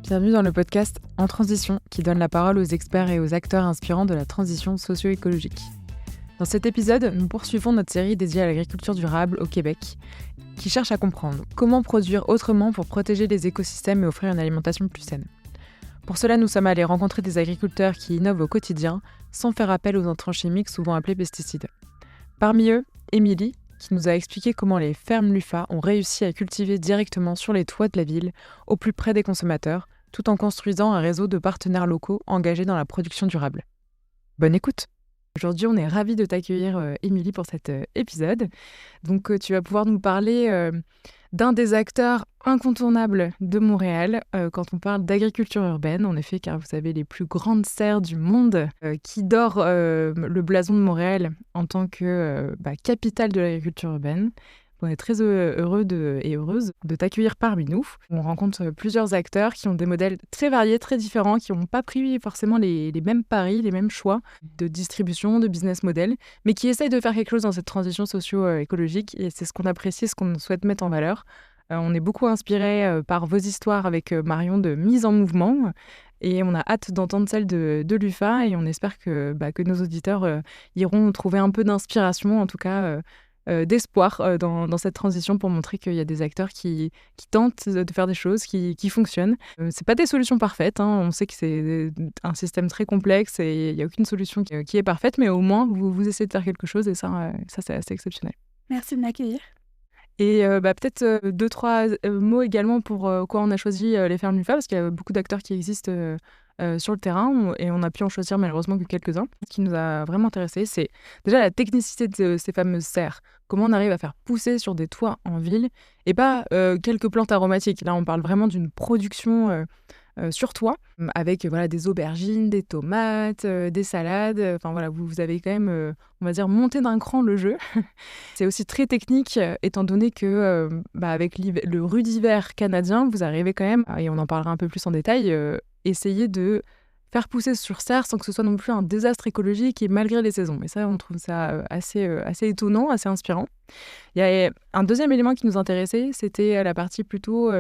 Bienvenue dans le podcast En Transition, qui donne la parole aux experts et aux acteurs inspirants de la transition socio-écologique. Dans cet épisode, nous poursuivons notre série dédiée à l'agriculture durable au Québec, qui cherche à comprendre comment produire autrement pour protéger les écosystèmes et offrir une alimentation plus saine. Pour cela, nous sommes allés rencontrer des agriculteurs qui innovent au quotidien, sans faire appel aux intrants chimiques souvent appelés pesticides. Parmi eux, Émilie, qui nous a expliqué comment les fermes LUFA ont réussi à cultiver directement sur les toits de la ville, au plus près des consommateurs, tout en construisant un réseau de partenaires locaux engagés dans la production durable. Bonne écoute! Aujourd'hui, on est ravis de t'accueillir, Émilie, pour cet épisode. Donc, tu vas pouvoir nous parler d'un des acteurs incontournables de Montréal quand on parle d'agriculture urbaine, en effet, car vous avez les plus grandes serres du monde qui dorent le blason de Montréal en tant que capitale de l'agriculture urbaine. On est très heureux et heureuse de t'accueillir parmi nous. On rencontre plusieurs acteurs qui ont des modèles très variés, très différents, qui n'ont pas pris forcément les mêmes paris, les mêmes choix de distribution, de business model, mais qui essayent de faire quelque chose dans cette transition socio-écologique. Et c'est ce qu'on apprécie, ce qu'on souhaite mettre en valeur. On est beaucoup inspiré par vos histoires avec Marion de mise en mouvement. Et on a hâte d'entendre celle de l'UFA. Et on espère que nos auditeurs iront trouver un peu d'inspiration, en tout cas d'espoir dans cette transition, pour montrer qu'il y a des acteurs qui tentent de faire des choses qui fonctionnent. C'est pas des solutions parfaites, hein. On sait que c'est un système très complexe et il n'y a aucune solution qui est parfaite, mais au moins vous essayez de faire quelque chose et ça c'est assez exceptionnel. Merci de m'accueillir. Et peut-être 2-3 mots également pour quoi on a choisi les fermes LUFA, parce qu'il y a beaucoup d'acteurs qui existent sur le terrain et on a pu en choisir malheureusement que quelques-uns. Ce qui nous a vraiment intéressé, c'est déjà la technicité de ces fameuses serres. Comment on arrive à faire pousser sur des toits en ville et pas quelques plantes aromatiques. Là, on parle vraiment d'une production sur toit avec des aubergines, des tomates, des salades. Enfin voilà, vous avez quand même, on va dire, monté d'un cran le jeu. C'est aussi très technique étant donné que avec le rudiver canadien, vous arrivez quand même, et on en parlera un peu plus en détail, essayer de faire pousser sur serre sans que ce soit non plus un désastre écologique et malgré les saisons. Et ça, on trouve ça assez étonnant, assez inspirant. Il y a un deuxième élément qui nous intéressait, c'était la partie plutôt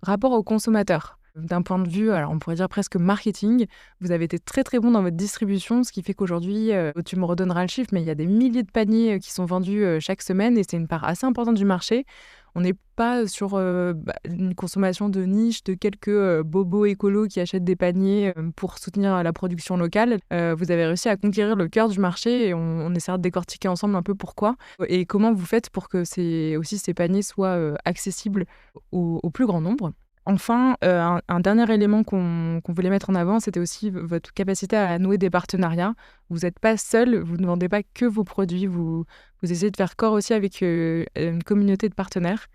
rapport au consommateur. D'un point de vue, alors on pourrait dire presque marketing, vous avez été très très bon dans votre distribution, ce qui fait qu'aujourd'hui, tu me redonneras le chiffre, mais il y a des milliers de paniers qui sont vendus chaque semaine et c'est une part assez importante du marché. On n'est pas sur une consommation de niche de quelques bobos écolos qui achètent des paniers pour soutenir la production locale. Vous avez réussi à conquérir le cœur du marché et on essaiera de décortiquer ensemble un peu pourquoi et comment vous faites pour que ces paniers soient accessibles au plus grand nombre. Enfin, un dernier élément qu'on voulait mettre en avant, c'était aussi votre capacité à nouer des partenariats. Vous n'êtes pas seul, vous ne vendez pas que vos produits, vous essayez de faire corps aussi avec une communauté de partenaires.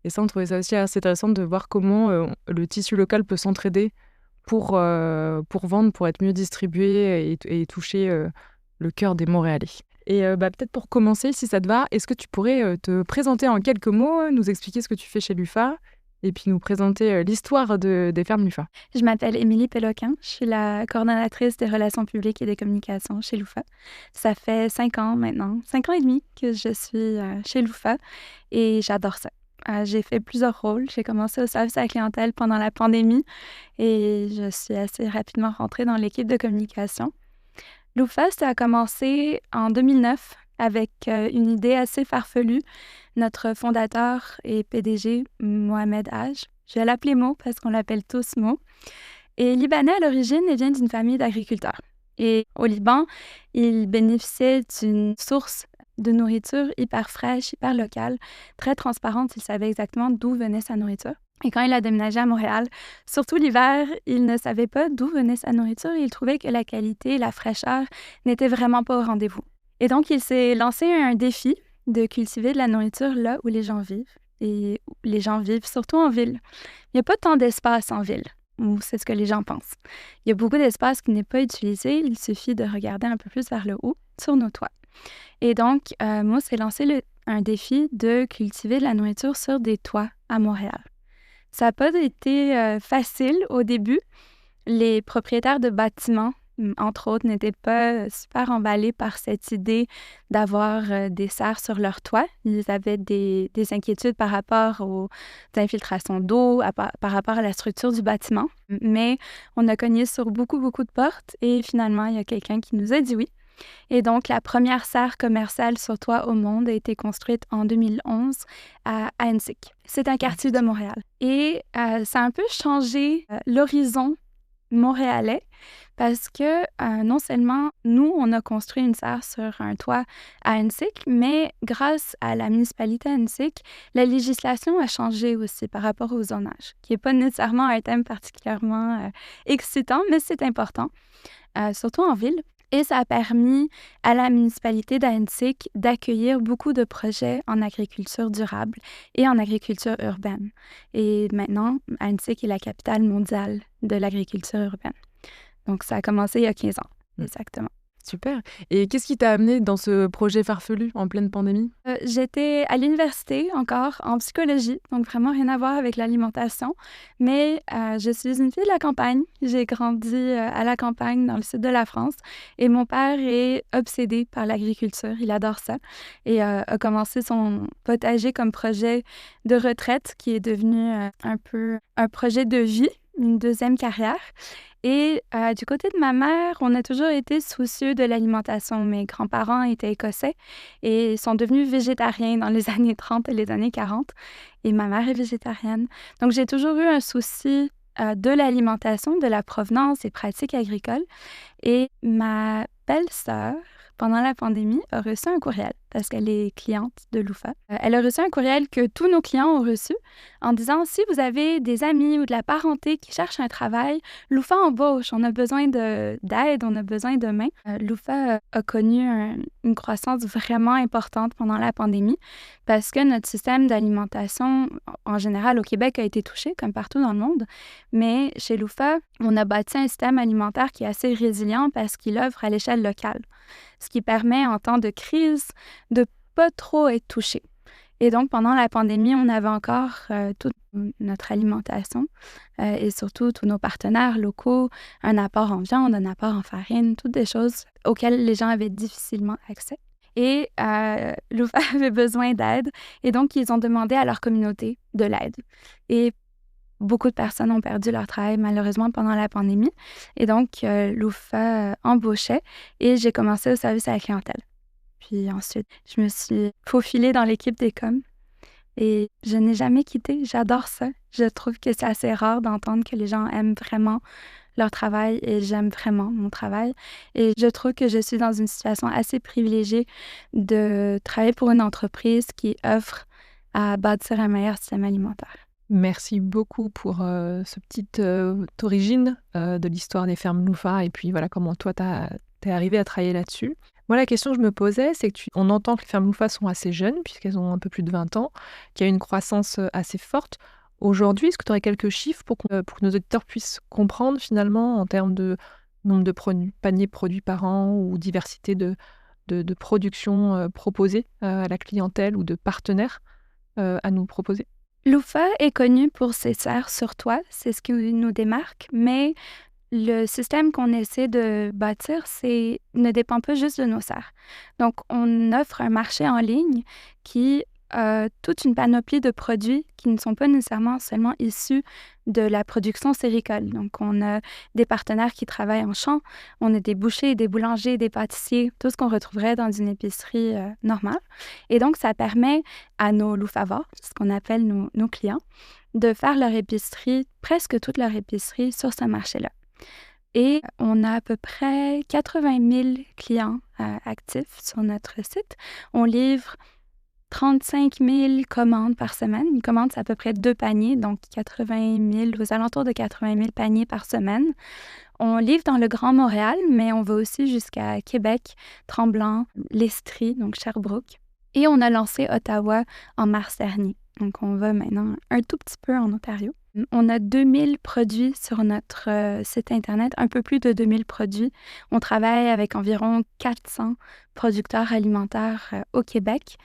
Et ça, on trouvait ça aussi assez intéressant de voir comment le tissu local peut s'entraider pour vendre, pour être mieux distribué et toucher le cœur des Montréalais. Et peut-être pour commencer, si ça te va, est-ce que tu pourrais te présenter en quelques mots, nous expliquer ce que tu fais chez LUFA et puis nous présenter l'histoire des fermes LUFA. Je m'appelle Émilie Péloquin, je suis la coordonnatrice des relations publiques et des communications chez LUFA. Ça fait 5 ans maintenant, 5 ans et demi que je suis chez LUFA et j'adore ça. J'ai fait plusieurs rôles. J'ai commencé au service à la clientèle pendant la pandémie et je suis assez rapidement rentrée dans l'équipe de communication. LUFA, ça a commencé en 2009 avec une idée assez farfelue. Notre fondateur et PDG, Mohamed Haj, je vais l'appeler Mo parce qu'on l'appelle tous Mo, est libanais à l'origine et vient d'une famille d'agriculteurs. Et au Liban, il bénéficiait d'une source de nourriture hyper fraîche, hyper locale, très transparente. Il savait exactement d'où venait sa nourriture. Et quand il a déménagé à Montréal, surtout l'hiver, il ne savait pas d'où venait sa nourriture et il trouvait que la qualité, la fraîcheur n'étaient vraiment pas au rendez-vous. Et donc, il s'est lancé un défi de cultiver de la nourriture là où les gens vivent. Et les gens vivent surtout en ville. Il n'y a pas tant d'espace en ville, ou c'est ce que les gens pensent. Il y a beaucoup d'espace qui n'est pas utilisé. Il suffit de regarder un peu plus vers le haut, sur nos toits. Et donc, moi, c'est lancé un défi de cultiver de la nourriture sur des toits à Montréal. Ça n'a pas été facile au début. Les propriétaires de bâtiments entre autres, n'étaient pas super emballés par cette idée d'avoir des serres sur leur toit. Ils avaient des inquiétudes par rapport aux infiltrations d'eau, par rapport à la structure du bâtiment. Mais on a cogné sur beaucoup, beaucoup de portes et finalement, il y a quelqu'un qui nous a dit oui. Et donc, la première serre commerciale sur toit au monde a été construite en 2011 à Hansik. C'est un quartier de Montréal. Et ça a un peu changé l'horizon montréalais parce que non seulement nous, on a construit une serre sur un toit à Hansik, mais grâce à la municipalité d'Hansik, la législation a changé aussi par rapport au zonage, qui n'est pas nécessairement un thème particulièrement excitant, mais c'est important, surtout en ville. Et ça a permis à la municipalité d'Hansik d'accueillir beaucoup de projets en agriculture durable et en agriculture urbaine. Et maintenant, Hansik est la capitale mondiale de l'agriculture urbaine. Donc, ça a commencé il y a 15 ans, exactement. Super. Et qu'est-ce qui t'a amené dans ce projet farfelu en pleine pandémie? J'étais à l'université encore en psychologie, donc vraiment rien à voir avec l'alimentation. Mais je suis une fille de la campagne. J'ai grandi à la campagne dans le sud de la France. Et mon père est obsédé par l'agriculture. Il adore ça. Et a commencé son potager comme projet de retraite qui est devenu un peu un projet de vie, une deuxième carrière. Et du côté de ma mère, on a toujours été soucieux de l'alimentation. Mes grands-parents étaient écossais et sont devenus végétariens dans les années 30 et les années 40. Et ma mère est végétarienne. Donc, j'ai toujours eu un souci de l'alimentation, de la provenance des pratiques agricoles. Et ma belle-sœur, pendant la pandémie, a reçu un courriel parce qu'elle est cliente de Louffa. Elle a reçu un courriel que tous nos clients ont reçu en disant « Si vous avez des amis ou de la parenté qui cherchent un travail, Louffa embauche. On a besoin d'aide, on a besoin de main. » Louffa a connu une croissance vraiment importante pendant la pandémie parce que notre système d'alimentation, en général, au Québec, a été touché, comme partout dans le monde. Mais chez Louffa, on a bâti un système alimentaire qui est assez résilient parce qu'il œuvre à l'échelle locale, ce qui permet, en temps de crise, de pas trop être touché. Et donc, pendant la pandémie, on avait encore toute notre alimentation et surtout tous nos partenaires locaux, un apport en viande, un apport en farine, toutes des choses auxquelles les gens avaient difficilement accès. Et Louffa avait besoin d'aide et donc, ils ont demandé à leur communauté de l'aide. Et beaucoup de personnes ont perdu leur travail, malheureusement, pendant la pandémie. Et donc, Louffa embauchait et j'ai commencé au service à la clientèle. Puis ensuite, je me suis faufilée dans l'équipe des coms et je n'ai jamais quitté. J'adore ça. Je trouve que c'est assez rare d'entendre que les gens aiment vraiment leur travail et j'aime vraiment mon travail. Et je trouve que je suis dans une situation assez privilégiée de travailler pour une entreprise qui offre à bâtir un meilleur système alimentaire. Merci beaucoup pour ce petite origine de l'histoire des fermes Louffa et puis voilà comment toi t'es arrivé à travailler là-dessus. Moi, la question que je me posais, c'est on entend que les fermes Louffa sont assez jeunes, puisqu'elles ont un peu plus de 20 ans, qu'il y a une croissance assez forte. Aujourd'hui, est-ce que tu aurais quelques chiffres pour que nos auditeurs puissent comprendre finalement en termes de nombre de paniers produits par an ou diversité de productions proposées à la clientèle ou de partenaires à nous proposer? Louffa est connu pour ses serres sur toit, c'est ce qui nous démarque, mais le système qu'on essaie de bâtir, ne dépend pas juste de nos serres. Donc, on offre un marché en ligne qui a toute une panoplie de produits qui ne sont pas nécessairement seulement issus de la production séricole. Donc, on a des partenaires qui travaillent en champ, on a des bouchers, des boulangers, des pâtissiers, tout ce qu'on retrouverait dans une épicerie normale. Et donc, ça permet à nos Louffavors, ce qu'on appelle nos clients, de faire leur épicerie, presque toute leur épicerie sur ce marché-là. Et on a à peu près 80 000 clients actifs sur notre site. On livre 35 000 commandes par semaine. Une commande, c'est à peu près 2 paniers, donc 80 000, aux alentours de 80 000 paniers par semaine. On livre dans le Grand Montréal, mais on va aussi jusqu'à Québec, Tremblant, l'Estrie, donc Sherbrooke. Et on a lancé Ottawa en mars dernier. Donc, on va maintenant un tout petit peu en Ontario. On a 2000 produits sur notre site Internet, un peu plus de 2000 produits. On travaille avec environ 400 producteurs alimentaires au Québec.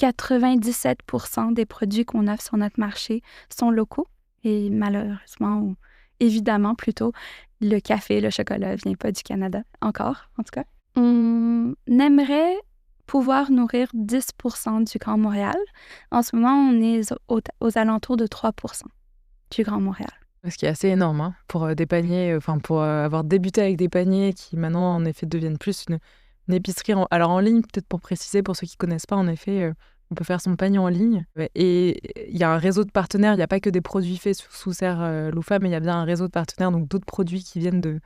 97% des produits qu'on offre sur notre marché sont locaux et malheureusement, ou évidemment plutôt, Le café, le chocolat ne vient pas du Canada, encore, en tout cas. On aimerait pouvoir nourrir 10% du Grand Montréal. En ce moment, on est aux alentours de 3% du Grand Montréal. Ce qui est assez énorme hein, pour des paniers, pour avoir débuté avec des paniers qui maintenant en effet deviennent plus une épicerie. Alors en ligne, peut-être pour préciser, pour ceux qui ne connaissent pas, en effet, on peut faire son panier en ligne. Et il y a un réseau de partenaires, il n'y a pas que des produits faits sous serre Loufa, mais il y a bien un réseau de partenaires, donc d'autres produits qui viennent de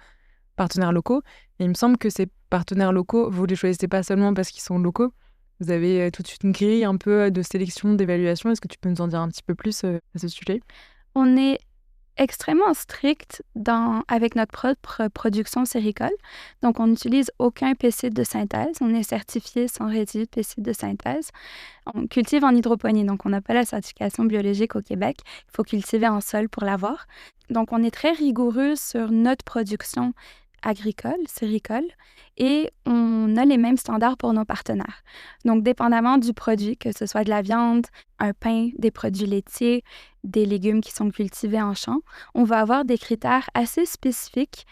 partenaires locaux. Et il me semble que ces partenaires locaux, vous ne les choisissez pas seulement parce qu'ils sont locaux. Vous avez tout de suite une grille un peu de sélection, d'évaluation. Est-ce que tu peux nous en dire un petit peu plus à ce sujet? On est extrêmement strict avec notre propre production séricole. Donc, on n'utilise aucun pesticide de synthèse. On est certifié sans résidus de pesticides de synthèse. On cultive en hydroponie, donc on n'a pas la certification biologique au Québec. Il faut cultiver en sol pour l'avoir. Donc, on est très rigoureux sur notre production agricole, séricole, et on a les mêmes standards pour nos partenaires. Donc, dépendamment du produit, que ce soit de la viande, un pain, des produits laitiers, des légumes qui sont cultivés en champ, on va avoir des critères assez spécifiques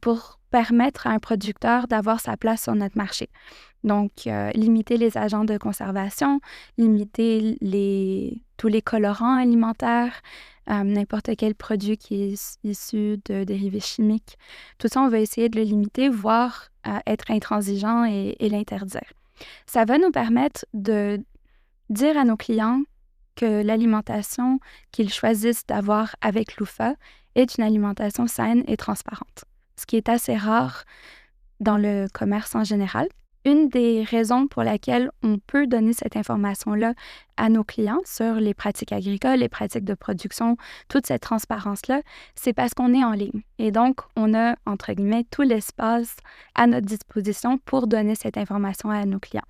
pour permettre à un producteur d'avoir sa place sur notre marché. Donc, limiter les agents de conservation, limiter tous les colorants alimentaires, n'importe quel produit qui est issu de dérivés chimiques. Tout ça, on va essayer de le limiter, voire être intransigeant et l'interdire. Ça va nous permettre de dire à nos clients que l'alimentation qu'ils choisissent d'avoir avec Loufa est une alimentation saine et transparente, ce qui est assez rare dans le commerce en général. Une des raisons pour laquelle on peut donner cette information-là à nos clients sur les pratiques agricoles, les pratiques de production, toute cette transparence-là, c'est parce qu'on est en ligne. Et donc, on a, entre guillemets, tout l'espace à notre disposition pour donner cette information à nos clients.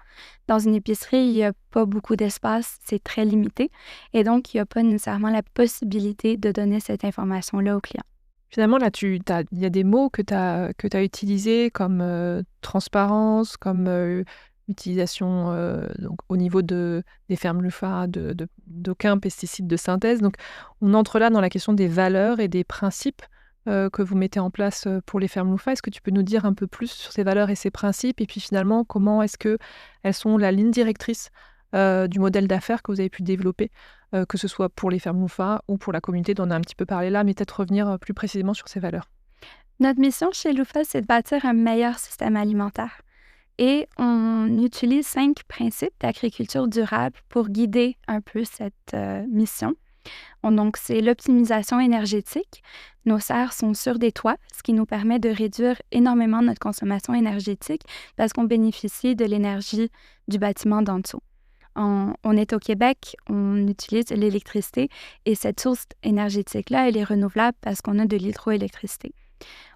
Dans une épicerie, il n'y a pas beaucoup d'espace, c'est très limité. Et donc, il n'y a pas nécessairement la possibilité de donner cette information-là aux clients. Finalement, là, il y a des mots que tu as utilisés comme transparence, comme utilisation donc, au niveau des fermes Loufa, d'aucun pesticide de synthèse. Donc, on entre là dans la question des valeurs et des principes que vous mettez en place pour les fermes Loufa. Est-ce que tu peux nous dire un peu plus sur ces valeurs et ces principes? Et puis finalement, comment est-ce qu'elles sont la ligne directrice du modèle d'affaires que vous avez pu développer, que ce soit pour les fermes Loufa ou pour la communauté dont on a un petit peu parlé là, mais peut-être revenir plus précisément sur ces valeurs. Notre mission chez Loufa, c'est de bâtir un meilleur système alimentaire. Et on utilise 5 principes d'agriculture durable pour guider un peu cette mission. Donc, c'est l'optimisation énergétique. Nos serres sont sur des toits, ce qui nous permet de réduire énormément notre consommation énergétique parce qu'on bénéficie de l'énergie du bâtiment d'en dessous. On est au Québec, on utilise l'électricité et cette source énergétique-là, elle est renouvelable parce qu'on a de l'hydroélectricité.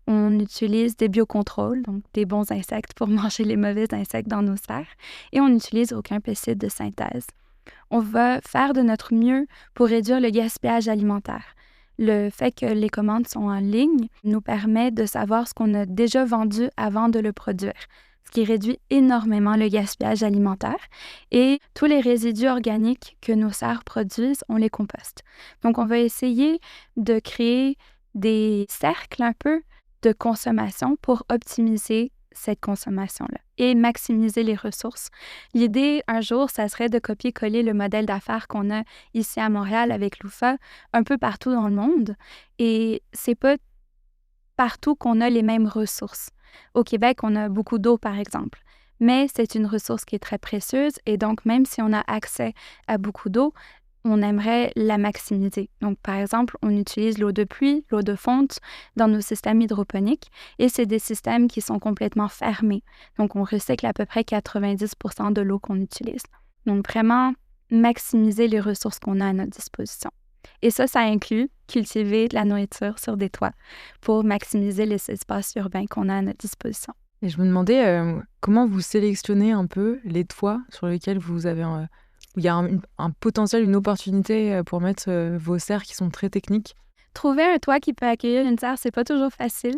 On utilise des biocontrôles, donc des bons insectes pour manger les mauvais insectes dans nos serres, et on n'utilise aucun pesticide de synthèse. On va faire de notre mieux pour réduire le gaspillage alimentaire. Le fait que les commandes sont en ligne nous permet de savoir ce qu'on a déjà vendu avant de le produire, ce qui réduit énormément le gaspillage alimentaire. Et tous les résidus organiques que nos serres produisent, on les composte. Donc, on va essayer de créer des cercles un peu de consommation pour optimiser cette consommation-là et maximiser les ressources. L'idée, un jour, ça serait de copier-coller le modèle d'affaires qu'on a ici à Montréal avec Loufa un peu partout dans le monde. Et c'est pas partout qu'on a les mêmes ressources. Au Québec, on a beaucoup d'eau, par exemple. Mais c'est une ressource qui est très précieuse et donc, même si on a accès à beaucoup d'eau, on aimerait la maximiser. Donc, par exemple, on utilise l'eau de pluie, l'eau de fonte dans nos systèmes hydroponiques et c'est des systèmes qui sont complètement fermés. Donc, on recycle à peu près 90% de l'eau qu'on utilise. Donc, vraiment maximiser les ressources qu'on a à notre disposition. Et ça inclut cultiver de la nourriture sur des toits pour maximiser les espaces urbains qu'on a à notre disposition. Et je me demandais comment vous sélectionnez un peu les toits sur lesquels vous avez... où il y a un potentiel, une opportunité pour mettre vos serres qui sont très techniques. Trouver un toit qui peut accueillir une serre, c'est pas toujours facile.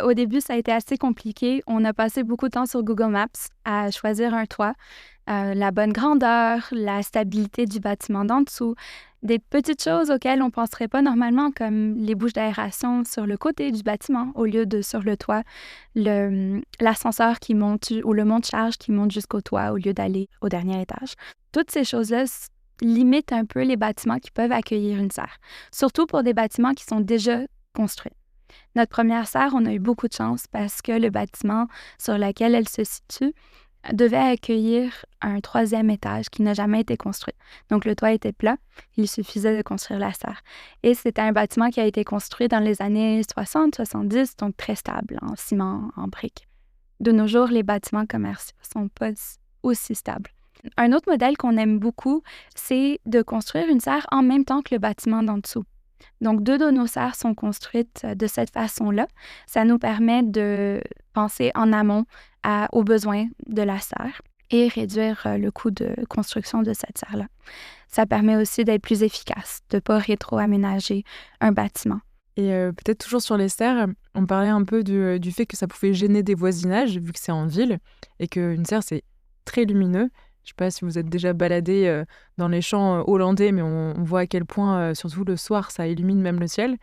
Au début, ça a été assez compliqué. On a passé beaucoup de temps sur Google Maps à choisir un toit, la bonne grandeur, la stabilité du bâtiment d'en dessous, des petites choses auxquelles on ne penserait pas normalement, comme les bouches d'aération sur le côté du bâtiment au lieu de sur le toit, l'ascenseur qui monte ou le monte-charge qui monte jusqu'au toit au lieu d'aller au dernier étage. Toutes ces choses-là limitent un peu les bâtiments qui peuvent accueillir une serre, surtout pour des bâtiments qui sont déjà construits. Notre première serre, on a eu beaucoup de chance parce que le bâtiment sur lequel elle se situe devait accueillir un 3e étage qui n'a jamais été construit. Donc, le toit était plat, il suffisait de construire la serre. Et c'était un bâtiment qui a été construit dans les années 60-70, donc très stable, en ciment, en briques. De nos jours, les bâtiments commerciaux ne sont pas aussi stables. Un autre modèle qu'on aime beaucoup, c'est de construire une serre en même temps que le bâtiment d'en dessous. Donc, 2 de nos serres sont construites de cette façon-là. Ça nous permet de penser en amont aux besoins de la serre et réduire le coût de construction de cette serre-là. Ça permet aussi d'être plus efficace, de ne pas rétro-aménager un bâtiment. Et peut-être toujours sur les serres, on parlait un peu du fait que ça pouvait gêner des voisinages, vu que c'est en ville, et qu'une serre, c'est très lumineux. Je ne sais pas si vous êtes déjà baladé dans les champs hollandais, mais on voit à quel point, surtout le soir, ça illumine même le ciel.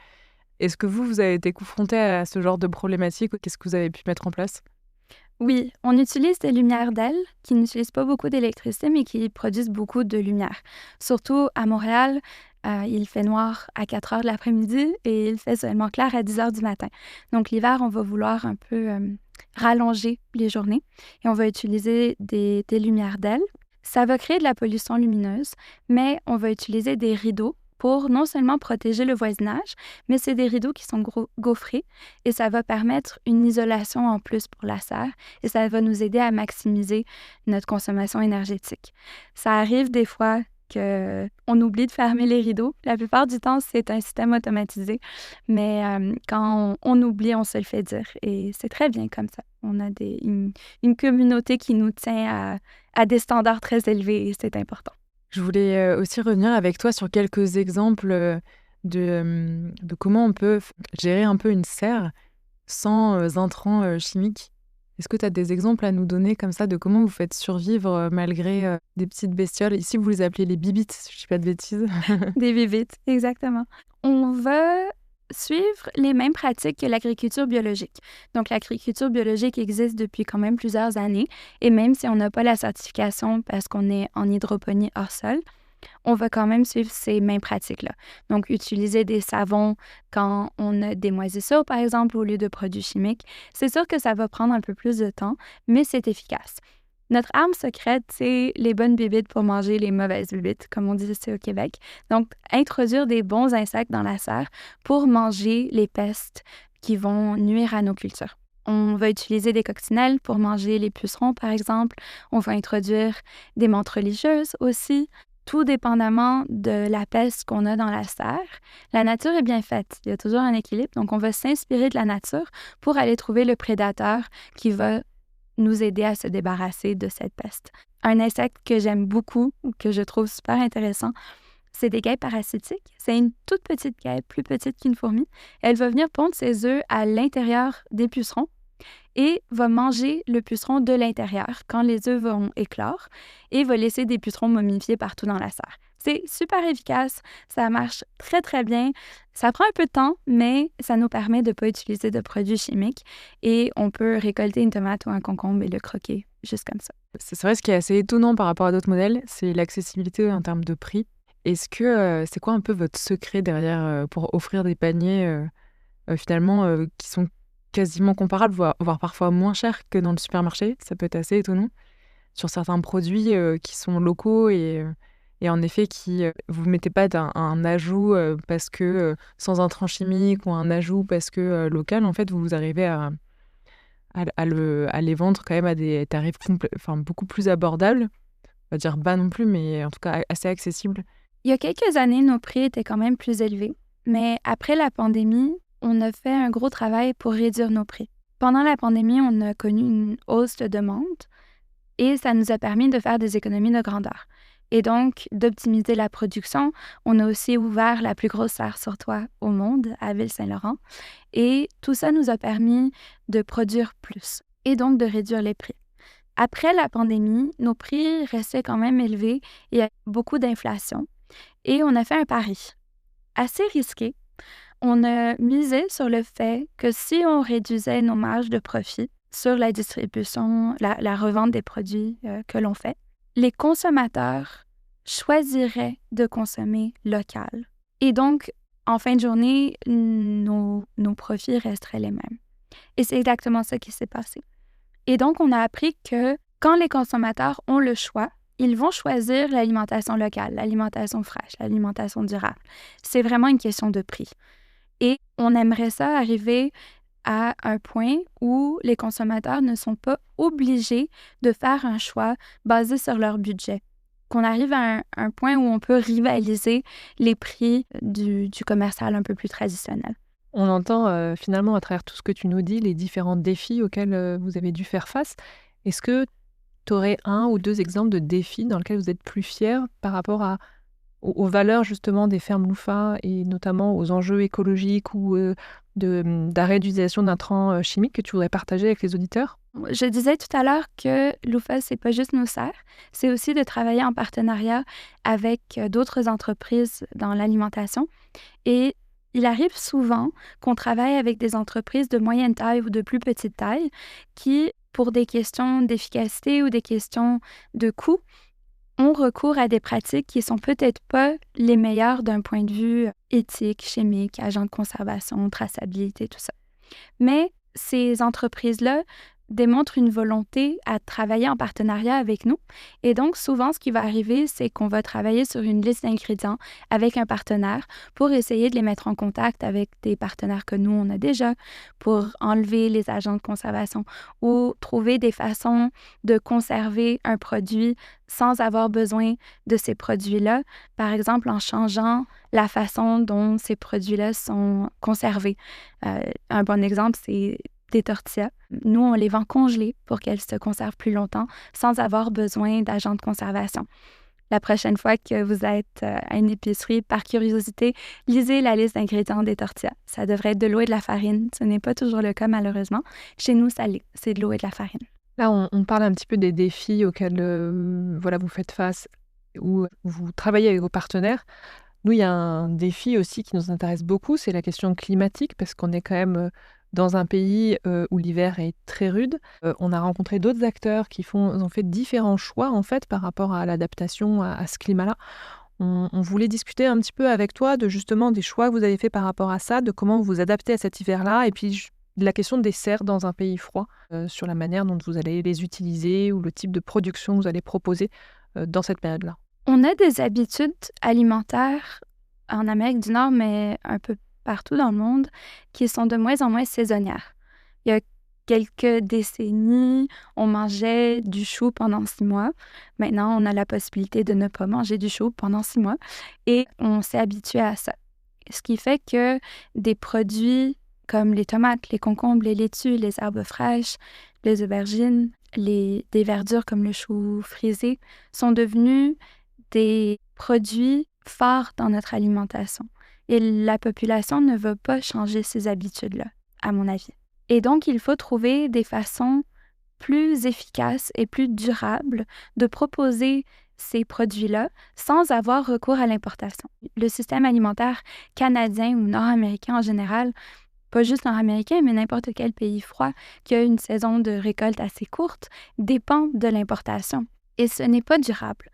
Est-ce que vous avez été confronté à ce genre de problématique? Qu'est-ce que vous avez pu mettre en place? Oui, on utilise des lumières d'ailes qui n'utilisent pas beaucoup d'électricité, mais qui produisent beaucoup de lumière. Surtout à Montréal, il fait noir à 4 heures de l'après-midi et il fait seulement clair à 10 heures du matin. Donc l'hiver, on va vouloir un peu rallonger les journées et on va utiliser des lumières d'ailes. Ça va créer de la pollution lumineuse, mais on va utiliser des rideaux pour non seulement protéger le voisinage, mais c'est des rideaux qui sont gaufrés et ça va permettre une isolation en plus pour la serre et ça va nous aider à maximiser notre consommation énergétique. Ça arrive des fois qu'on oublie de fermer les rideaux. La plupart du temps, c'est un système automatisé, mais quand on oublie, on se le fait dire et c'est très bien comme ça. On a une communauté qui nous tient à des standards très élevés et c'est important. Je voulais aussi revenir avec toi sur quelques exemples de comment on peut gérer un peu une serre sans intrants chimiques. Est-ce que tu as des exemples à nous donner comme ça de comment vous faites survivre malgré des petites bestioles? Ici, vous les appelez les bibites, si je ne dis pas de bêtises. Des bibites, exactement. On va suivre les mêmes pratiques que l'agriculture biologique. Donc, l'agriculture biologique existe depuis quand même plusieurs années et même si on n'a pas la certification parce qu'on est en hydroponie hors sol, on va quand même suivre ces mêmes pratiques-là. Donc, utiliser des savons quand on a des moisissures, par exemple, au lieu de produits chimiques. C'est sûr que ça va prendre un peu plus de temps, mais c'est efficace. Notre arme secrète, c'est les bonnes bébites pour manger les mauvaises bébites, comme on dit ici au Québec. Donc, introduire des bons insectes dans la serre pour manger les pestes qui vont nuire à nos cultures. On va utiliser des coccinelles pour manger les pucerons, par exemple. On va introduire des menthes religieuses aussi. Tout dépendamment de la peste qu'on a dans la serre, la nature est bien faite. Il y a toujours un équilibre. Donc, on va s'inspirer de la nature pour aller trouver le prédateur qui va nous aider à se débarrasser de cette peste. Un insecte que j'aime beaucoup, que je trouve super intéressant, c'est des guêpes parasitiques. C'est une toute petite guêpe, plus petite qu'une fourmi. Elle va venir pondre ses œufs à l'intérieur des pucerons et va manger le puceron de l'intérieur quand les œufs vont éclore et va laisser des pucerons momifiés partout dans la serre. C'est super efficace, ça marche très très bien. Ça prend un peu de temps, mais ça nous permet de ne pas utiliser de produits chimiques et on peut récolter une tomate ou un concombre et le croquer juste comme ça. C'est vrai, ce qui est assez étonnant par rapport à d'autres modèles, c'est l'accessibilité en termes de prix. Est-ce que c'est quoi un peu votre secret derrière pour offrir des paniers finalement qui sont quasiment comparables, voire parfois moins chers que dans le supermarché? Ça peut être assez étonnant sur certains produits qui sont locaux et en effet qui vous mettez pas un ajout parce que sans intrants chimiques ou un ajout parce que local. En fait, vous arrivez à les vendre quand même à des tarifs beaucoup plus abordables. On va dire bas non plus, mais en tout cas assez accessibles. Il y a quelques années, nos prix étaient quand même plus élevés, mais après la pandémie, on a fait un gros travail pour réduire nos prix. Pendant la pandémie, on a connu une hausse de demande et ça nous a permis de faire des économies de grandeur. et donc d'optimiser la production. On a aussi ouvert la plus grosse serre sur toit au monde à Ville-Saint-Laurent et tout ça nous a permis de produire plus et donc de réduire les prix. Après la pandémie, nos prix restaient quand même élevés, il y a beaucoup d'inflation et on a fait un pari assez risqué. On a misé sur le fait que si on réduisait nos marges de profit sur la distribution, la revente des produits que l'on fait, les consommateurs choisiraient de consommer local. Et donc, en fin de journée, nos profits resteraient les mêmes. Et c'est exactement ça qui s'est passé. Et donc, on a appris que quand les consommateurs ont le choix, ils vont choisir l'alimentation locale, l'alimentation fraîche, l'alimentation durable. C'est vraiment une question de prix. Et on aimerait ça arriver à un point où les consommateurs ne sont pas obligés de faire un choix basé sur leur budget. Qu'on arrive à un point où on peut rivaliser les prix du commercial un peu plus traditionnel. On entend finalement à travers tout ce que tu nous dis, les différents défis auxquels vous avez dû faire face. Est-ce que tu aurais 1 ou 2 exemples de défis dans lesquels vous êtes plus fiers par rapport aux valeurs justement des fermes Louffa et notamment aux enjeux écologiques ou d'arrêt d'utilisation d'intrants chimiques que tu voudrais partager avec les auditeurs? Je disais tout à l'heure que Louffa, c'est pas juste nos serres, c'est aussi de travailler en partenariat avec d'autres entreprises dans l'alimentation. Et il arrive souvent qu'on travaille avec des entreprises de moyenne taille ou de plus petite taille qui, pour des questions d'efficacité ou des questions de coût, ont recours à des pratiques qui sont peut-être pas les meilleures d'un point de vue éthique, chimique, agent de conservation, traçabilité, tout ça. Mais ces entreprises-là démontrent une volonté à travailler en partenariat avec nous. Et donc, souvent, ce qui va arriver, c'est qu'on va travailler sur une liste d'ingrédients avec un partenaire pour essayer de les mettre en contact avec des partenaires que nous, on a déjà, pour enlever les agents de conservation ou trouver des façons de conserver un produit sans avoir besoin de ces produits-là, par exemple en changeant la façon dont ces produits-là sont conservés. Un bon exemple, c'est des tortillas. Nous, on les vend congelées pour qu'elles se conservent plus longtemps sans avoir besoin d'agents de conservation. La prochaine fois que vous êtes à une épicerie, par curiosité, lisez la liste d'ingrédients des tortillas. Ça devrait être de l'eau et de la farine. Ce n'est pas toujours le cas, malheureusement. Chez nous, ça l'est. C'est de l'eau et de la farine. Là, on parle un petit peu des défis auxquels vous faites face ou vous travaillez avec vos partenaires. Nous, il y a un défi aussi qui nous intéresse beaucoup, c'est la question climatique, parce qu'on est quand même dans un pays où l'hiver est très rude. On a rencontré d'autres acteurs qui ont fait différents choix en fait par rapport à l'adaptation à ce climat-là. On voulait discuter un petit peu avec toi de justement des choix que vous avez fait par rapport à ça, de comment vous vous adaptez à cet hiver-là, et puis de la question des serres dans un pays froid, sur la manière dont vous allez les utiliser ou le type de production que vous allez proposer dans cette période-là. On a des habitudes alimentaires en Amérique du Nord, mais un peu partout dans le monde, qui sont de moins en moins saisonnières. Il y a quelques décennies, on mangeait du chou pendant 6 mois. Maintenant, on a la possibilité de ne pas manger du chou pendant 6 mois et on s'est habitué à ça. Ce qui fait que des produits comme les tomates, les concombres, les laitues, les herbes fraîches, les aubergines, des verdures comme le chou frisé sont devenus des produits forts dans notre alimentation. Et la population ne veut pas changer ces habitudes-là, à mon avis. Et donc, il faut trouver des façons plus efficaces et plus durables de proposer ces produits-là sans avoir recours à l'importation. Le système alimentaire canadien ou nord-américain en général, pas juste nord-américain, mais n'importe quel pays froid qui a une saison de récolte assez courte, dépend de l'importation. Et ce n'est pas durable.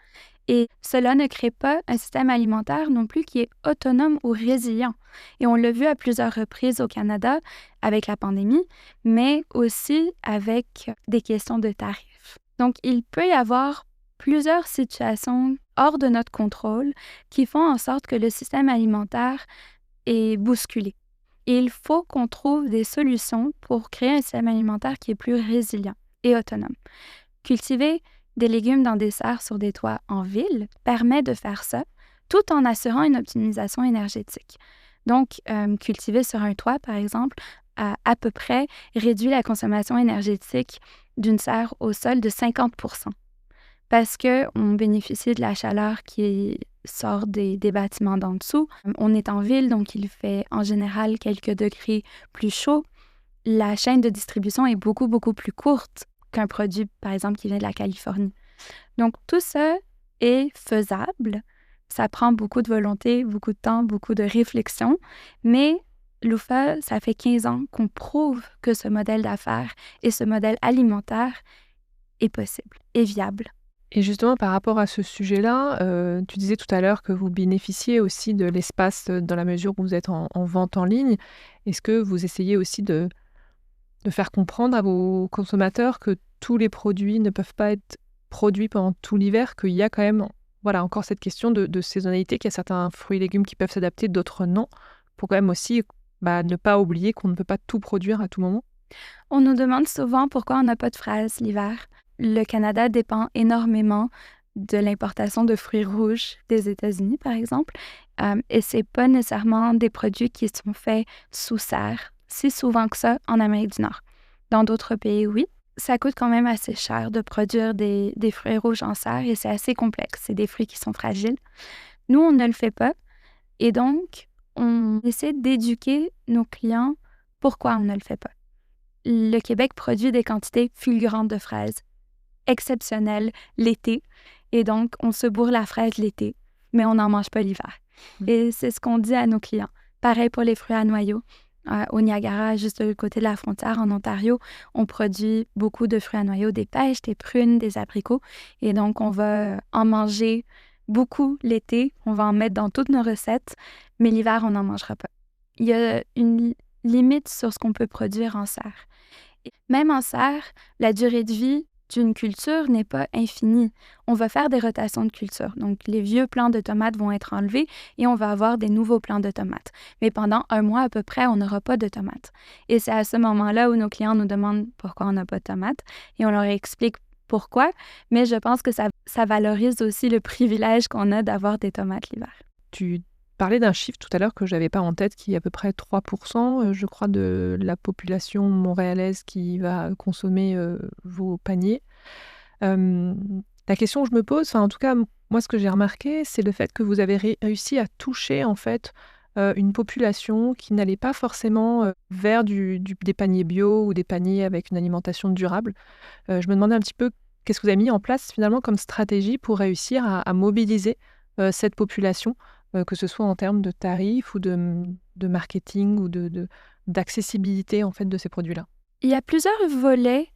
Et cela ne crée pas un système alimentaire non plus qui est autonome ou résilient. Et on l'a vu à plusieurs reprises au Canada avec la pandémie, mais aussi avec des questions de tarifs. Donc, il peut y avoir plusieurs situations hors de notre contrôle qui font en sorte que le système alimentaire est bousculé. Et il faut qu'on trouve des solutions pour créer un système alimentaire qui est plus résilient et autonome. Cultiver des légumes dans des serres sur des toits en ville permet de faire ça, tout en assurant une optimisation énergétique. Donc, cultiver sur un toit, par exemple, à peu près réduit la consommation énergétique d'une serre au sol de 50%. parce qu'on bénéficie de la chaleur qui sort des bâtiments d'en dessous. On est en ville, donc il fait en général quelques degrés plus chaud. La chaîne de distribution est beaucoup, beaucoup plus courte qu'un produit, par exemple, qui vient de la Californie. Donc, tout ça est faisable. Ça prend beaucoup de volonté, beaucoup de temps, beaucoup de réflexion. Mais Loofah, ça fait 15 ans qu'on prouve que ce modèle d'affaires et ce modèle alimentaire est possible, est viable. Et justement, par rapport à ce sujet-là, tu disais tout à l'heure que vous bénéficiez aussi de l'espace dans la mesure où vous êtes en vente en ligne. Est-ce que vous essayez aussi de faire comprendre à vos consommateurs que tous les produits ne peuvent pas être produits pendant tout l'hiver, qu'il y a quand même encore cette question de saisonnalité, qu'il y a certains fruits et légumes qui peuvent s'adapter, d'autres non, pour quand même aussi ne pas oublier qu'on ne peut pas tout produire à tout moment? On nous demande souvent pourquoi on n'a pas de fraises l'hiver. Le Canada dépend énormément de l'importation de fruits rouges des États-Unis, par exemple, et c'est pas nécessairement des produits qui sont faits sous serre si souvent que ça en Amérique du Nord. Dans d'autres pays, oui. Ça coûte quand même assez cher de produire des fruits rouges en serre et c'est assez complexe. C'est des fruits qui sont fragiles. Nous, on ne le fait pas et donc, on essaie d'éduquer nos clients pourquoi on ne le fait pas. Le Québec produit des quantités fulgurantes de fraises, exceptionnelles l'été, et donc on se bourre la fraise l'été, mais on n'en mange pas l'hiver. Et c'est ce qu'on dit à nos clients. Pareil pour les fruits à noyaux. Au Niagara, juste de l'autre côté de la frontière, en Ontario, on produit beaucoup de fruits à noyaux, des pêches, des prunes, des abricots, et donc on va en manger beaucoup l'été, on va en mettre dans toutes nos recettes, mais l'hiver, on n'en mangera pas. Il y a une limite sur ce qu'on peut produire en serre. Même en serre, la durée de vie d'une culture n'est pas infinie. On va faire des rotations de culture. Donc, les vieux plants de tomates vont être enlevés et on va avoir des nouveaux plants de tomates. Mais pendant 1 mois à peu près, on n'aura pas de tomates. Et c'est à ce moment-là où nos clients nous demandent pourquoi on n'a pas de tomates et on leur explique pourquoi. Mais je pense que ça valorise aussi le privilège qu'on a d'avoir des tomates l'hiver. Tu parlais d'un chiffre tout à l'heure que je n'avais pas en tête, qui est à peu près 3%, je crois, de la population montréalaise qui va consommer vos paniers. La question que je me pose, en tout cas, moi, ce que j'ai remarqué, c'est le fait que vous avez réussi à toucher, en fait, une population qui n'allait pas forcément vers des paniers bio ou des paniers avec une alimentation durable. Je me demandais un petit peu qu'est-ce que vous avez mis en place, finalement, comme stratégie pour réussir à mobiliser cette population, que ce soit en termes de tarifs ou de marketing ou d'accessibilité en fait de ces produits-là. Il y a plusieurs volets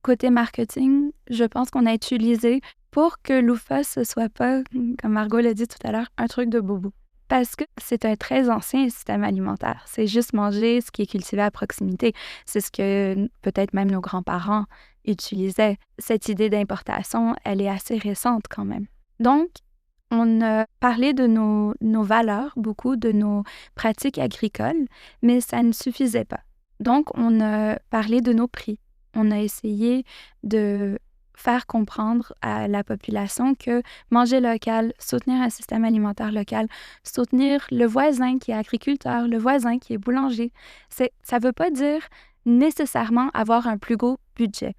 côté marketing, je pense qu'on a utilisé pour que Loofah ne soit pas, comme Margot l'a dit tout à l'heure, un truc de bobo. Parce que c'est un très ancien système alimentaire. C'est juste manger ce qui est cultivé à proximité. C'est ce que peut-être même nos grands-parents utilisaient. Cette idée d'importation, elle est assez récente quand même. Donc, on a parlé de nos valeurs, beaucoup de nos pratiques agricoles, mais ça ne suffisait pas. Donc, on a parlé de nos prix. On a essayé de faire comprendre à la population que manger local, soutenir un système alimentaire local, soutenir le voisin qui est agriculteur, le voisin qui est boulanger, ça ne veut pas dire nécessairement avoir un plus gros budget.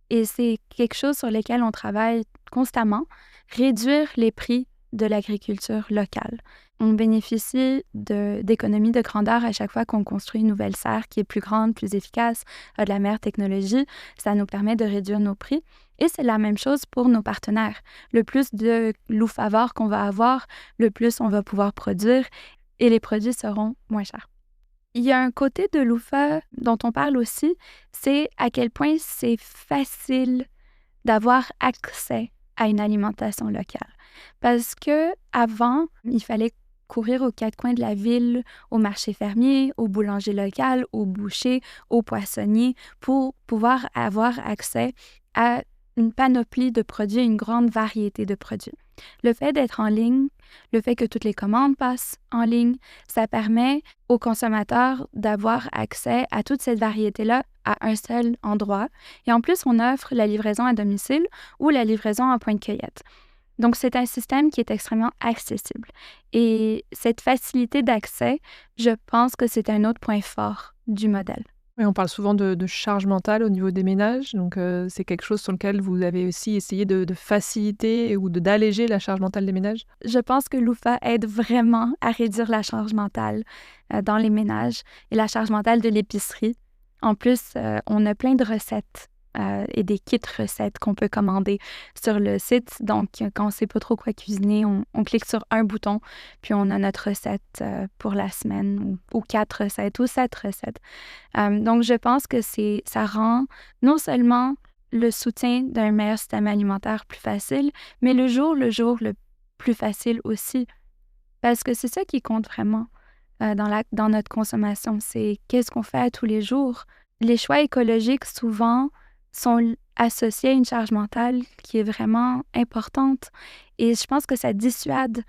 Et c'est quelque chose sur lequel on travaille constamment, réduire les prix de l'agriculture locale. On bénéficie d'économies de grandeur à chaque fois qu'on construit une nouvelle serre qui est plus grande, plus efficace, a de la meilleure technologie. Ça nous permet de réduire nos prix. Et c'est la même chose pour nos partenaires. Le plus de loofavores qu'on va avoir, le plus on va pouvoir produire et les produits seront moins chers. Il y a un côté de Loofah dont on parle aussi, c'est à quel point c'est facile d'avoir accès à une alimentation locale. Parce que avant, il fallait courir aux 4 coins de la ville, au marché fermier, au boulanger local, au boucher, au poissonnier, pour pouvoir avoir accès à une panoplie de produits, une grande variété de produits. Le fait d'être en ligne, le fait que toutes les commandes passent en ligne, ça permet aux consommateurs d'avoir accès à toute cette variété-là à un seul endroit. Et en plus, on offre la livraison à domicile ou la livraison en point de cueillette. Donc, c'est un système qui est extrêmement accessible. Et cette facilité d'accès, je pense que c'est un autre point fort du modèle. Oui, on parle souvent de charge mentale au niveau des ménages, donc c'est quelque chose sur lequel vous avez aussi essayé de faciliter ou d'alléger la charge mentale des ménages? Je pense que l'UFA aide vraiment à réduire la charge mentale dans les ménages et la charge mentale de l'épicerie. En plus, on a plein de recettes et des kits recettes qu'on peut commander sur le site. Donc, quand on ne sait pas trop quoi cuisiner, on clique sur un bouton, puis on a notre recette pour la semaine ou 4 recettes ou 7 recettes. Donc, je pense que ça rend non seulement le soutien d'un meilleur système alimentaire plus facile, mais le jour le plus facile aussi. Parce que c'est ça qui compte vraiment dans notre consommation. C'est qu'est-ce qu'on fait à tous les jours. Les choix écologiques, souvent, sont associés à une charge mentale qui est vraiment importante. Et je pense que ça dissuade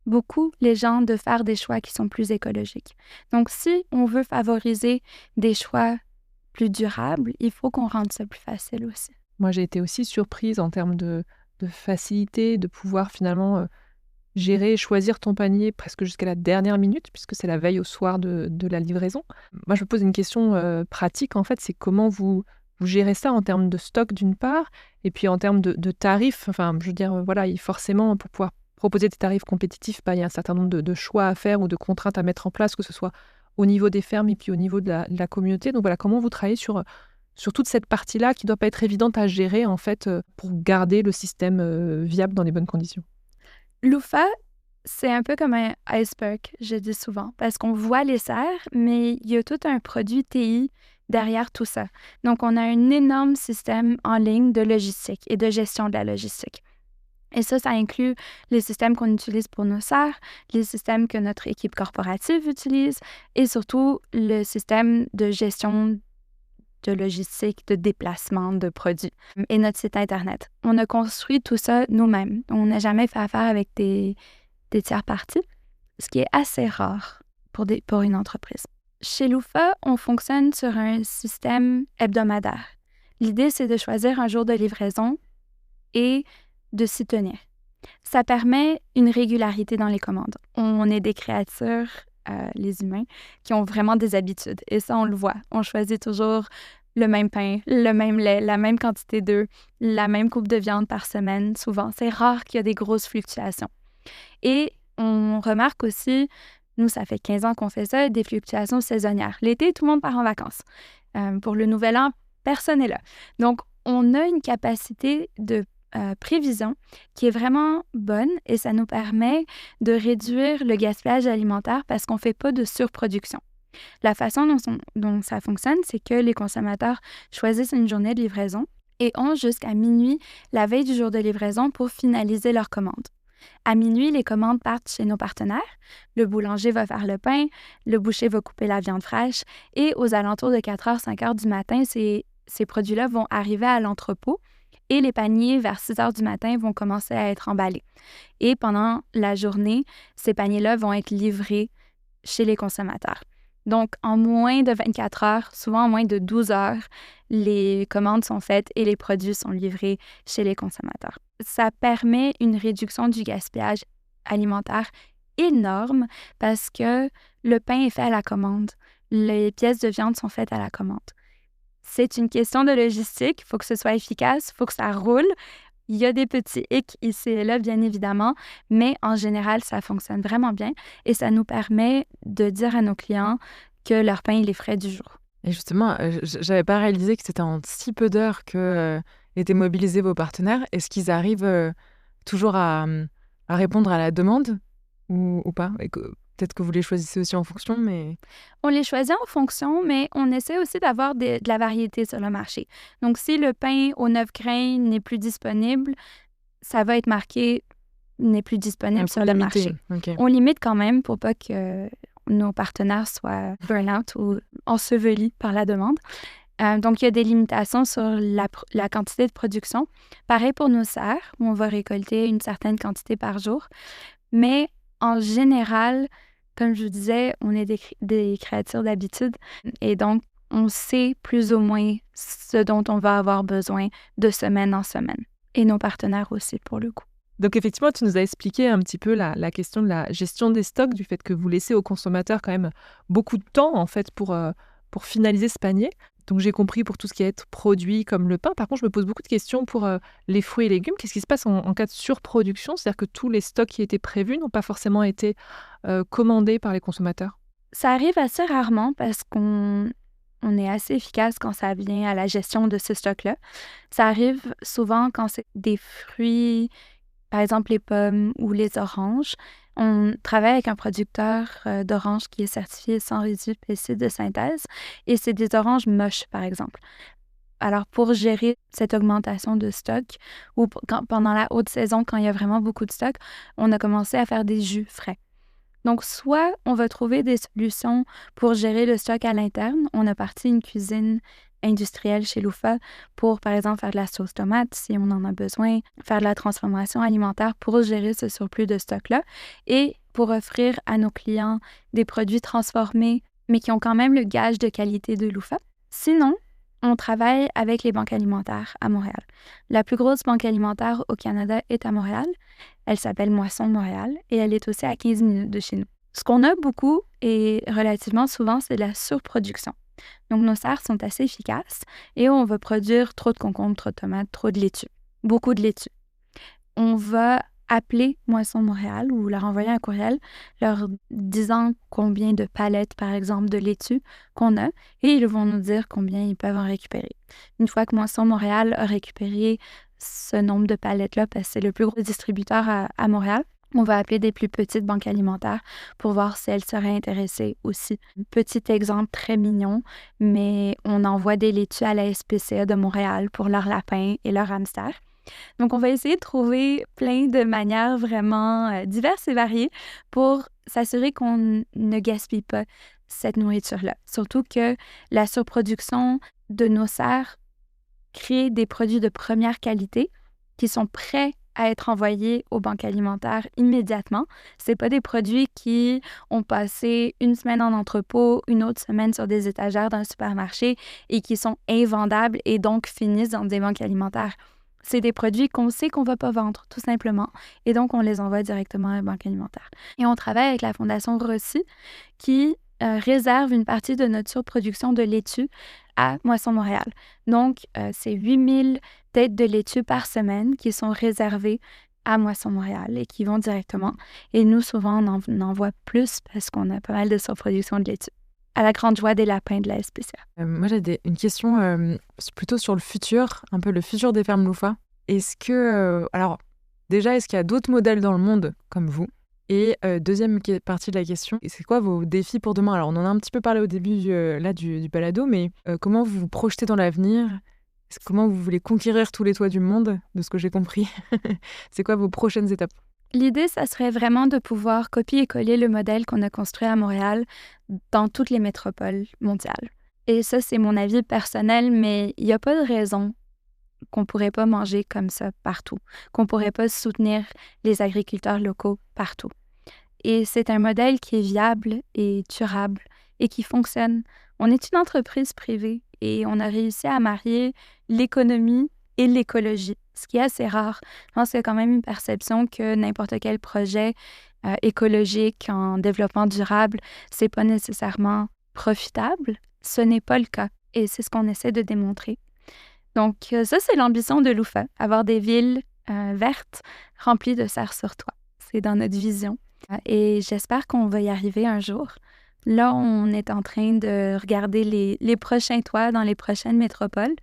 beaucoup les gens de faire des choix qui sont plus écologiques. Donc, si on veut favoriser des choix plus durables, il faut qu'on rende ça plus facile aussi. Moi, j'ai été aussi surprise en termes de facilité, de pouvoir finalement gérer et choisir ton panier presque jusqu'à la dernière minute, puisque c'est la veille au soir de la livraison. Moi, je me pose une question pratique, en fait, c'est comment vous gérez ça en termes de stock d'une part, et puis en termes de tarifs. Enfin, je veux dire, voilà, forcément, pour pouvoir proposer des tarifs compétitifs, il y a un certain nombre de choix à faire ou de contraintes à mettre en place, que ce soit au niveau des fermes et puis au niveau de la communauté. Donc voilà, comment vous travaillez sur toute cette partie-là qui ne doit pas être évidente à gérer, en fait, pour garder le système viable dans les bonnes conditions? L'UFA, c'est un peu comme un iceberg, je dis souvent, parce qu'on voit les serres, mais il y a tout un produit TI derrière tout ça. Donc, on a un énorme système en ligne de logistique et de gestion de la logistique. Et ça inclut les systèmes qu'on utilise pour nos serres, les systèmes que notre équipe corporative utilise et surtout le système de gestion de logistique, de déplacement de produits et notre site Internet. On a construit tout ça nous-mêmes. On n'a jamais fait affaire avec des tiers parties, ce qui est assez rare pour une entreprise. Chez Lufa, on fonctionne sur un système hebdomadaire. L'idée, c'est de choisir un jour de livraison et de s'y tenir. Ça permet une régularité dans les commandes. On est des créatures, les humains, qui ont vraiment des habitudes. Et ça, on le voit. On choisit toujours le même pain, le même lait, la même quantité d'œufs, la même coupe de viande par semaine, souvent. C'est rare qu'il y ait des grosses fluctuations. Et on remarque aussi, nous, ça fait 15 ans qu'on fait ça, des fluctuations saisonnières. L'été, tout le monde part en vacances. Pour le nouvel an, personne n'est là. Donc, on a une capacité de prévision qui est vraiment bonne et ça nous permet de réduire le gaspillage alimentaire parce qu'on ne fait pas de surproduction. La façon dont ça fonctionne, c'est que les consommateurs choisissent une journée de livraison et ont jusqu'à minuit la veille du jour de livraison pour finaliser leur commande. À minuit, les commandes partent chez nos partenaires. Le boulanger va faire le pain, le boucher va couper la viande fraîche et aux alentours de 4h, 5h du matin, ces produits-là vont arriver à l'entrepôt et les paniers, vers 6h du matin, vont commencer à être emballés. Et pendant la journée, ces paniers-là vont être livrés chez les consommateurs. Donc, en moins de 24 heures, souvent en moins de 12 heures, les commandes sont faites et les produits sont livrés chez les consommateurs. Ça permet une réduction du gaspillage alimentaire énorme parce que le pain est fait à la commande. Les pièces de viande sont faites à la commande. C'est une question de logistique. Il faut que ce soit efficace, il faut que ça roule. Il y a des petits hicks ici et là, bien évidemment, mais en général, ça fonctionne vraiment bien et ça nous permet de dire à nos clients que leur pain, il est frais du jour. Et justement, j'avais pas réalisé que c'était en si peu d'heures que étaient mobilisés vos partenaires. Est-ce qu'ils arrivent toujours à répondre à la demande ou pas? Et peut-être que vous les choisissez aussi en fonction, mais... On les choisit en fonction, mais on essaie aussi d'avoir de la variété sur le marché. Donc, si le pain aux 9 grains n'est plus disponible, ça va être marqué « n'est plus disponible sur le marché ». Okay. On limite quand même pour pas que nos partenaires soient burn-out ou ensevelis par la demande. Donc, il y a des limitations sur la quantité de production. Pareil pour nos serres, où on va récolter une certaine quantité par jour. Mais en général, comme je vous disais, on est des créatures d'habitude et donc on sait plus ou moins ce dont on va avoir besoin de semaine en semaine. Et nos partenaires aussi, pour le coup. Donc effectivement, tu nous as expliqué un petit peu la question de la gestion des stocks, du fait que vous laissez aux consommateurs quand même beaucoup de temps en fait pour pour finaliser ce panier. Donc j'ai compris pour tout ce qui est produit comme le pain. Par contre, je me pose beaucoup de questions pour les fruits et légumes. Qu'est-ce qui se passe en cas de surproduction? C'est-à-dire que tous les stocks qui étaient prévus n'ont pas forcément été commandés par les consommateurs. Ça arrive assez rarement parce qu'on est assez efficace quand ça vient à la gestion de ce stock-là. Ça arrive souvent quand c'est des fruits, par exemple les pommes ou les oranges. On travaille avec un producteur d'oranges qui est certifié sans résidus de pesticides de synthèse et c'est des oranges moches, par exemple. Alors, pour gérer cette augmentation de stock ou pendant la haute saison, quand il y a vraiment beaucoup de stock, on a commencé à faire des jus frais. Donc, soit on va trouver des solutions pour gérer le stock à l'interne. On a parti une cuisine industrielle chez Louffa pour, par exemple, faire de la sauce tomate si on en a besoin, faire de la transformation alimentaire pour gérer ce surplus de stock-là et pour offrir à nos clients des produits transformés, mais qui ont quand même le gage de qualité de Louffa. Sinon, on travaille avec les banques alimentaires à Montréal. La plus grosse banque alimentaire au Canada est à Montréal. Elle s'appelle Moisson Montréal et elle est aussi à 15 minutes de chez nous. Ce qu'on a beaucoup et relativement souvent, c'est de la surproduction. Donc, nos serres sont assez efficaces et on va produire trop de concombres, trop de tomates, trop de laitue, beaucoup de laitue. On va appeler Moisson Montréal ou leur envoyer un courriel leur disant combien de palettes, par exemple, de laitue qu'on a et ils vont nous dire combien ils peuvent en récupérer. Une fois que Moisson Montréal a récupéré ce nombre de palettes-là, parce que c'est le plus gros distributeur à Montréal, on va appeler des plus petites banques alimentaires pour voir si elles seraient intéressées aussi. Petit exemple très mignon, mais on envoie des laitues à la SPCA de Montréal pour leurs lapins et leurs hamsters. Donc, on va essayer de trouver plein de manières vraiment diverses et variées pour s'assurer qu'on ne gaspille pas cette nourriture-là. Surtout que la surproduction de nos serres crée des produits de première qualité qui sont prêts à être envoyés aux banques alimentaires immédiatement. Ce pas des produits qui ont passé une semaine en entrepôt, une autre semaine sur des étagères d'un supermarché et qui sont invendables et donc finissent dans des banques alimentaires. C'est des produits qu'on sait qu'on ne va pas vendre, tout simplement. Et donc, on les envoie directement à la banque alimentaire. Et on travaille avec la Fondation Rossi qui réserve une partie de notre surproduction de laitue à Moisson Montréal. Donc, c'est 8000 têtes de laitue par semaine qui sont réservées à Moisson Montréal et qui vont directement. Et nous, souvent, on en envoie plus parce qu'on a pas mal de surproduction de laitue. À la grande joie des lapins de la SPCA. Moi, j'ai une question plutôt sur le futur, un peu le futur des fermes Louffa. Est-ce que... alors, déjà, est-ce qu'il y a d'autres modèles dans le monde comme vous? Et deuxième partie de la question, c'est quoi vos défis pour demain? Alors, on en a un petit peu parlé au début du balado, mais comment vous vous projetez dans l'avenir? Comment vous voulez conquérir tous les toits du monde, de ce que j'ai compris? C'est quoi vos prochaines étapes? L'idée, ça serait vraiment de pouvoir copier et coller le modèle qu'on a construit à Montréal dans toutes les métropoles mondiales. Et ça, c'est mon avis personnel, mais il n'y a pas de raison qu'on ne pourrait pas manger comme ça partout, qu'on ne pourrait pas soutenir les agriculteurs locaux partout. Et c'est un modèle qui est viable et durable et qui fonctionne. On est une entreprise privée et on a réussi à marier l'économie et l'écologie, ce qui est assez rare. Je pense qu'il y a quand même une perception que n'importe quel projet écologique en développement durable, c'est pas nécessairement profitable. Ce n'est pas le cas et c'est ce qu'on essaie de démontrer. Donc ça, c'est l'ambition de Louffa, avoir des villes vertes remplies de serres sur toit. C'est dans notre vision et j'espère qu'on va y arriver un jour. Là, on est en train de regarder les prochains toits dans les prochaines métropoles.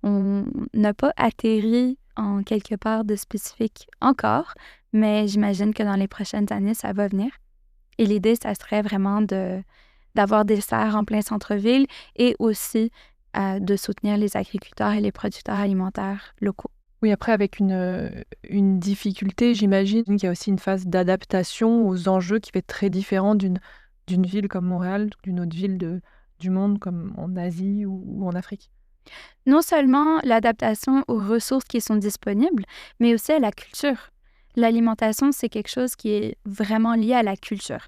On n'a pas atterri en quelque part de spécifique encore, mais j'imagine que dans les prochaines années, ça va venir. Et l'idée, ça serait vraiment d'avoir des serres en plein centre-ville et aussi de soutenir les agriculteurs et les producteurs alimentaires locaux. Oui, après, avec une difficulté, j'imagine qu'il y a aussi une phase d'adaptation aux enjeux qui va être très différent d'une ville comme Montréal, d'une autre ville du monde comme en Asie ou en Afrique. Non seulement l'adaptation aux ressources qui sont disponibles, mais aussi à la culture. L'alimentation, c'est quelque chose qui est vraiment lié à la culture.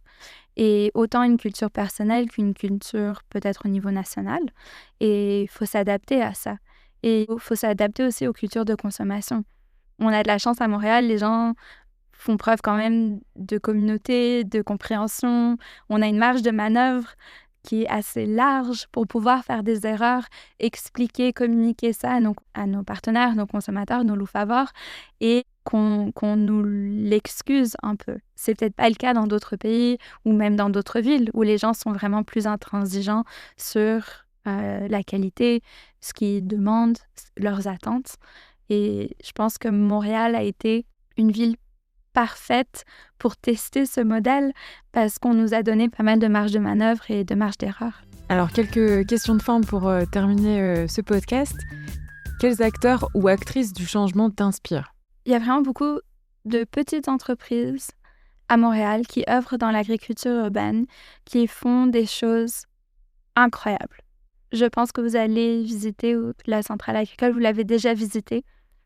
Et autant une culture personnelle qu'une culture peut-être au niveau national. Et il faut s'adapter à ça. Et il faut s'adapter aussi aux cultures de consommation. On a de la chance à Montréal, les gens font preuve quand même de communauté, de compréhension. On a une marge de manœuvre qui est assez large pour pouvoir faire des erreurs, expliquer, communiquer ça à nos partenaires, nos consommateurs, nos loups-favors, et qu'on nous l'excuse un peu. C'est peut-être pas le cas dans d'autres pays ou même dans d'autres villes où les gens sont vraiment plus intransigeants sur la qualité, ce qu'ils demandent, leurs attentes. Et je pense que Montréal a été une ville parfaite pour tester ce modèle parce qu'on nous a donné pas mal de marge de manœuvre et de marge d'erreur. Alors, quelques questions de fin pour terminer ce podcast. Quels acteurs ou actrices du changement t'inspirent? Il y a vraiment beaucoup de petites entreprises à Montréal qui œuvrent dans l'agriculture urbaine, qui font des choses incroyables. Je pense que vous allez visiter la centrale agricole, vous l'avez déjà visitée.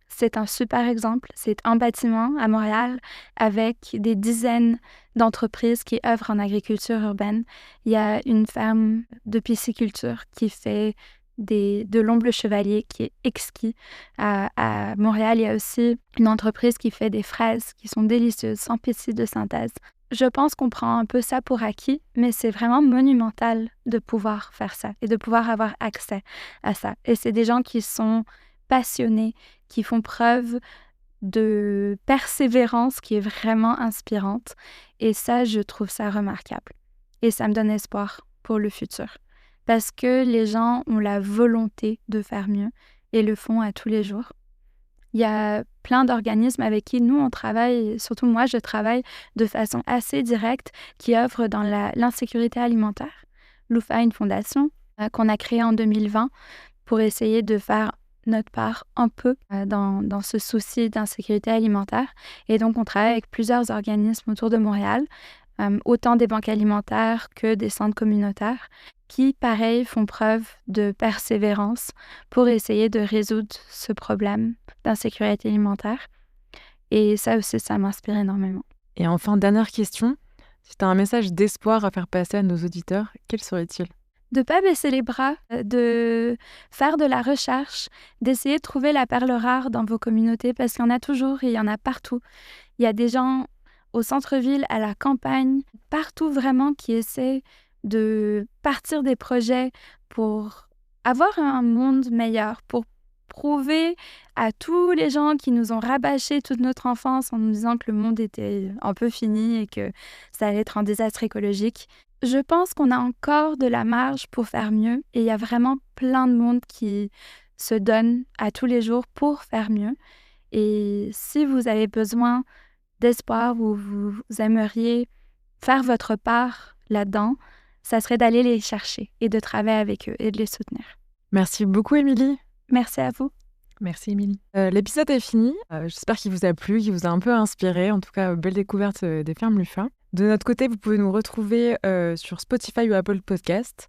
C'est un super exemple. C'est un bâtiment à Montréal avec des dizaines d'entreprises qui œuvrent en agriculture urbaine. Il y a une ferme de pisciculture qui fait de l'omble chevalier qui est exquis. À Montréal, il y a aussi une entreprise qui fait des fraises qui sont délicieuses, sans pesticides de synthèse. Je pense qu'on prend un peu ça pour acquis, mais c'est vraiment monumental de pouvoir faire ça et de pouvoir avoir accès à ça. Et c'est des gens qui sont passionnés, qui font preuve de persévérance qui est vraiment inspirante. Et ça, je trouve ça remarquable. Et ça me donne espoir pour le futur. Parce que les gens ont la volonté de faire mieux et le font à tous les jours. Il y a plein d'organismes avec qui nous, on travaille, surtout moi, je travaille de façon assez directe, qui œuvrent dans l'insécurité alimentaire. Loufa, une fondation qu'on a créée en 2020 pour essayer de faire notre part un peu dans ce souci d'insécurité alimentaire. Et donc, on travaille avec plusieurs organismes autour de Montréal, autant des banques alimentaires que des centres communautaires, qui, pareil, font preuve de persévérance pour essayer de résoudre ce problème d'insécurité alimentaire. Et ça aussi, ça m'inspire énormément. Et enfin, dernière question. Si tu as un message d'espoir à faire passer à nos auditeurs, quel serait-il? De ne pas baisser les bras, de faire de la recherche, d'essayer de trouver la perle rare dans vos communautés, parce qu'il y en a toujours et il y en a partout. Il y a des gens au centre-ville, à la campagne, partout vraiment qui essaient de partir des projets pour avoir un monde meilleur, pour prouver à tous les gens qui nous ont rabâché toute notre enfance en nous disant que le monde était un peu fini et que ça allait être un désastre écologique. Je pense qu'on a encore de la marge pour faire mieux et il y a vraiment plein de monde qui se donne à tous les jours pour faire mieux. Et si vous avez besoin d'espoir ou vous aimeriez faire votre part là-dedans, ça serait d'aller les chercher et de travailler avec eux et de les soutenir. Merci beaucoup, Émilie. Merci à vous. Merci, Émilie. L'épisode est fini. J'espère qu'il vous a plu, qu'il vous a un peu inspiré. En tout cas, belle découverte des fermes Luffa. De notre côté, vous pouvez nous retrouver sur Spotify ou Apple Podcast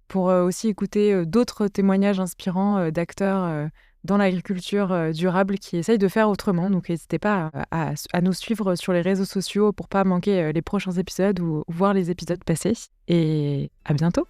pour aussi écouter d'autres témoignages inspirants d'acteurs dans l'agriculture durable qui essayent de faire autrement. Donc, n'hésitez pas à nous suivre sur les réseaux sociaux pour pas manquer les prochains épisodes ou voir les épisodes passés. Et à bientôt.